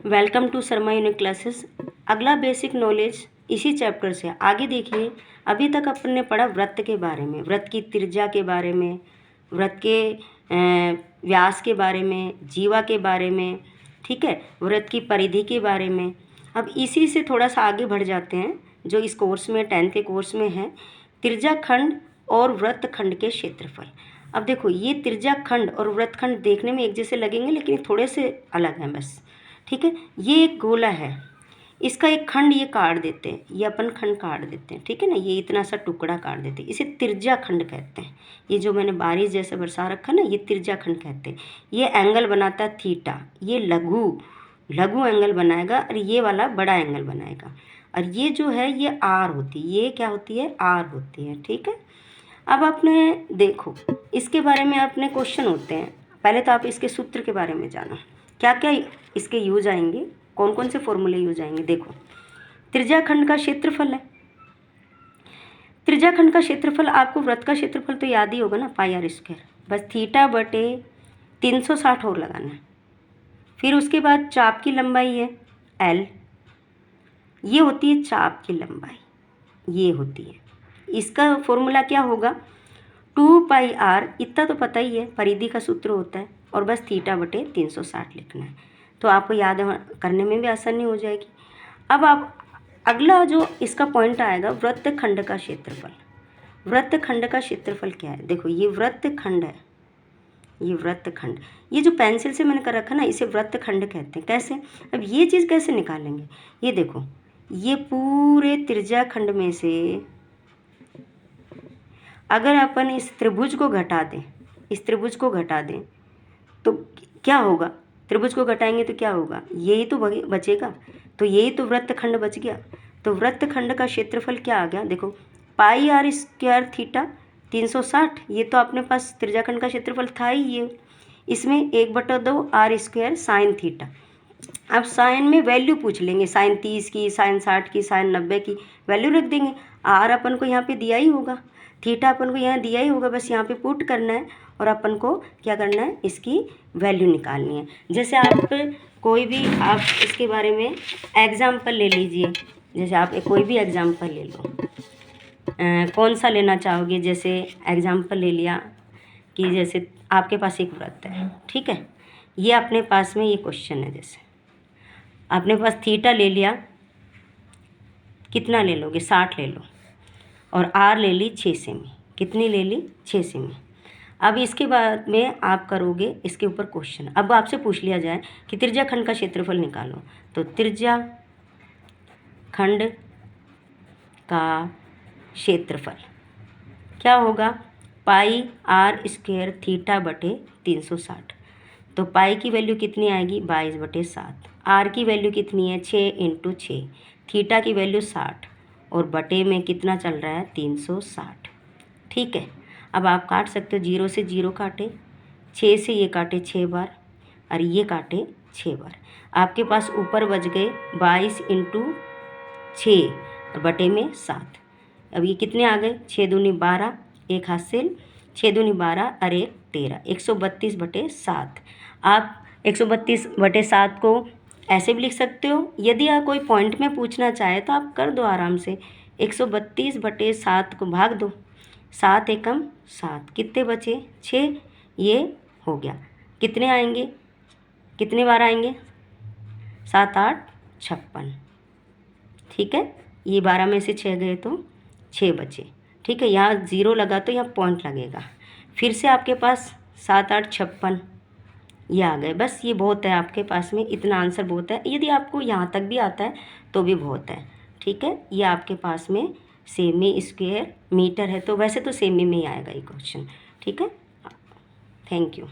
Welcome to Sharma unique classes. अगला basic knowledge इसी chapter से आगे देखिए। अभी तक अपन ने पढ़ा वृत्त के बारे में, वृत्त की त्रिज्या के बारे में, वृत्त के व्यास के बारे में, जीवा के बारे में, ठीक है, वृत्त की परिधि के बारे में। अब इसी से थोड़ा सा आगे बढ़ जाते हैं जो इस कोर्स में 10th के कोर्स में है, त्रिज्या खंड और वृत्त खंड के क्षेत्रफल। अब देखो ये त्रिज्या खंड और वृत्त खंड देखने में एक जैसे लगेंगे लेकिन थोड़े से अलग हैं बस, ठीक है। ये एक गोला है, इसका एक खंड ये काट देते हैं, ये अपन खंड काट देते हैं, ठीक है ना, ये इतना सा टुकड़ा काट देते हैं, इसे त्रिज्या खंड कहते हैं। ये जो मैंने बारिश जैसे बरसा रखा ना, ये त्रिज्या खंड कहते हैं। ये एंगल बनाता है थीटा, ये लघु एंगल बनाएगा और ये वाला बड़ा एंगल बनाएगा। और ये जो है ये आर होती है, ये क्या होती है, आर होती है, ठीक है। अब आपने देखो इसके बारे में अपने क्वेश्चन होते हैं। पहले तो आप इसके सूत्र के बारे में जानो, क्या क्या इसके यूज आएंगे, कौन कौन से फॉर्मूले यूज आएंगे। देखो त्रिज्या खंड का क्षेत्रफल है, त्रिज्या खंड का क्षेत्रफल, आपको वृत्त का क्षेत्रफल तो याद ही होगा ना, पाई आर स्क्वायर, बस थीटा बटे 360 और लगाना है। फिर उसके बाद चाप की लंबाई है एल, ये होती है चाप की लंबाई, ये होती है। इसका फॉर्मूला क्या होगा, 2 पाई आर, इतना तो पता ही है, परिधि का सूत्र होता है, और बस थीटा बटे 360 लिखना है, तो आपको याद करने में भी आसानी हो जाएगी। अब आप अगला जो इसका पॉइंट आएगा, वृत्त खंड का क्षेत्रफल। वृत्त खंड का क्षेत्रफल क्या है, देखो ये वृत्त खंड है, ये वृत्त खंड, ये जो पेंसिल से मैंने कर रखा ना, इसे वृत्त खंड कहते हैं। कैसे, अब ये चीज़ कैसे निकालेंगे, ये देखो, ये पूरे त्रिज्या खंड में से अगर अपन इस त्रिभुज को घटा दें, इस त्रिभुज को घटा दें तो क्या होगा, त्रिभुज को घटाएंगे तो क्या होगा, यही तो बचेगा, तो यही तो वृत्त खंड बच गया। तो वृत्त खंड का क्षेत्रफल क्या आ गया, देखो पाई आर स्क्वायर थीटा 360, ये तो अपने पास त्रिज्या खंड का क्षेत्रफल था ही ये, इसमें 1/2 आर स्क्वायर साइन थीटा। अब साइन में वैल्यू पूछ लेंगे, साइन 30 की, साइन 60 की, साइन 90 की वैल्यू रख देंगे। आर अपन को यहाँ पे दिया ही होगा, थीटा अपन को यहाँ दिया ही होगा, बस यहाँ पे पुट करना है और अपन को क्या करना है, इसकी वैल्यू निकालनी है। जैसे आप कोई भी, आप इसके बारे में एग्जाम्पल ले लीजिए, जैसे आप कोई भी एग्जाम्पल ले लो, कौन सा लेना चाहोगे। जैसे एग्जाम्पल ले लिया कि जैसे आपके पास एक वृत्त है, ठीक है, ये अपने पास में ये क्वेश्चन है, जैसे आपने पास थीटा ले लिया, कितना ले लोगे, 60 ले लो, और आर ले ली 6 सेमी, कितनी ले ली, 6 सेमी। अब इसके बाद में आप करोगे इसके ऊपर क्वेश्चन, अब आपसे पूछ लिया जाए कि त्रिज्या खंड का क्षेत्रफल निकालो, तो त्रिज्या खंड का क्षेत्रफल क्या होगा, पाई आर स्क्वायर थीटा बटे 360। तो पाई की वैल्यू कितनी आएगी, 22/7। आर की वैल्यू कितनी है, 6 × 6, थीटा की वैल्यू 60, और बटे में कितना चल रहा है, 360, ठीक है। अब आप काट सकते हो, 0 से 0 काटे, 6 से ये काटे 6 बार, और ये काटे 6 बार, आपके पास ऊपर बच गए 22 × 6 और बटे में 7। अब ये कितने आ गए, 6 दूनी 12, एक हाथ से 6 दूनी 12 और 1 13, 132/7। आप 132/7 को ऐसे भी लिख सकते हो, यदि आप कोई पॉइंट में पूछना चाहे तो आप कर दो आराम से, 132/7 को भाग दो, 7 एकम 7, कितने बचे, 6, ये हो गया। कितने आएंगे, कितने बार आएंगे, 7 8 56, ठीक है। ये 12 में से 6 गए तो 6 बचे, ठीक है। यहाँ 0 लगा तो यहाँ पॉइंट लगेगा, फिर से आपके पास 7 8 56 ये आ गए, बस ये बहुत है आपके पास में, इतना आंसर बहुत है। यदि आपको यहाँ तक भी आता है तो भी बहुत है, ठीक है। ये आपके पास में सेमी स्क्वायर मीटर है, तो वैसे तो सेमी में ही आएगा ये क्वेश्चन, ठीक है। Thank you.